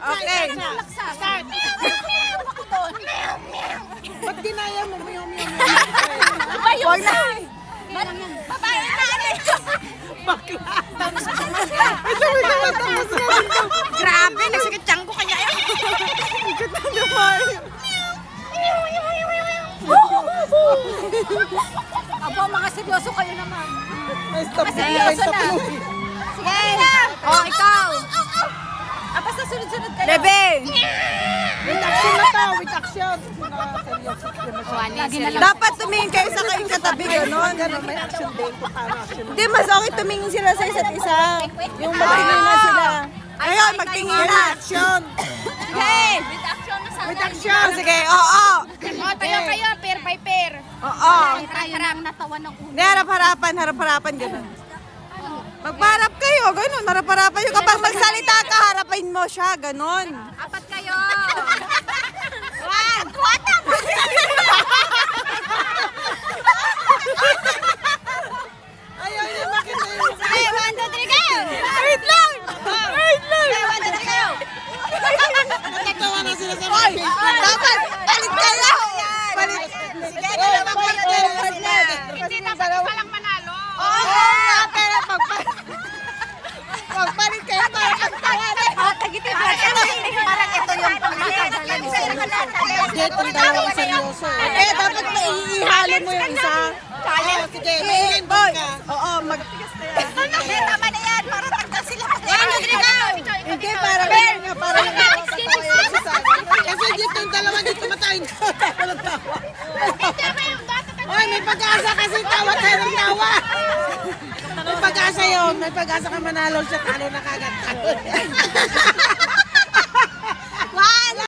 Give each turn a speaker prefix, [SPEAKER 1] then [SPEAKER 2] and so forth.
[SPEAKER 1] Okay.
[SPEAKER 2] Start. Ba't dinaya mo?
[SPEAKER 1] Four na.
[SPEAKER 3] Babae na ano yun?
[SPEAKER 1] Grabe, nagsakit tiyan ko kaya yan.
[SPEAKER 3] Abo, mga seryoso kayo naman.
[SPEAKER 2] Stop na.
[SPEAKER 3] Seryoso na. Sige na.
[SPEAKER 1] Oh, ikaw.
[SPEAKER 3] Basta sunod-sunod kayo.
[SPEAKER 1] Bebe.
[SPEAKER 2] With action na to. With action.
[SPEAKER 1] Dapat tumingin kayo sa kayong katabi gano'n.
[SPEAKER 2] Ganun, may action din. Paano action?
[SPEAKER 1] Hindi, mas okay tumingin sila sa isa't isa. Yung magtingin na sila. Ayun, magtingin na.
[SPEAKER 2] Action.
[SPEAKER 1] Okay.
[SPEAKER 3] With action na sa
[SPEAKER 2] With action.
[SPEAKER 1] Sige, oo.
[SPEAKER 3] O, tayo kayo, pair by pair.
[SPEAKER 1] Oo.
[SPEAKER 3] Tayo lang natawan ng ulo.
[SPEAKER 1] Hindi, harap-harapan, gano'n. Magparap kayo, gano'n. Harap-harapan yung kapag magsalita ka, harapin mo siya, gano'n.
[SPEAKER 3] Apat kayo.
[SPEAKER 1] One, kwata!
[SPEAKER 2] Ayaw niya makita yung
[SPEAKER 3] Sige, 1, 2, 3, go!
[SPEAKER 1] Wait lang! Wait lang!
[SPEAKER 3] Sige, 1, 2, 3, go!
[SPEAKER 2] natatawa na sila sa
[SPEAKER 1] Oy!
[SPEAKER 2] mga
[SPEAKER 1] Dapat! Palit kayo! Palit! Sige, dalawa kayo, dalawa sila.
[SPEAKER 3] Hindi dapat isa lang manalo.
[SPEAKER 1] Oo nga, pero pagpalit kayo para pagtawanan.
[SPEAKER 3] Tagiti ba? Parang ito yung pangmakadalan.
[SPEAKER 2] Hindi, itong dalawang seryoso.
[SPEAKER 1] Eh, dapat maihalo mo yung isa.
[SPEAKER 2] Oo, sige, may
[SPEAKER 1] Boy!
[SPEAKER 2] ka.
[SPEAKER 1] Oo, magtigas na yan.
[SPEAKER 3] Tama na yan. Para tagdal sila.
[SPEAKER 1] Hindi, para nga, para
[SPEAKER 2] Kasi dito yung dalawa dito matayin ko. Oy, may pag-asa kasi tawa tayo ng tawa. May pag-asa yun. May pag-asa ka manalo siya. Talo na kagad.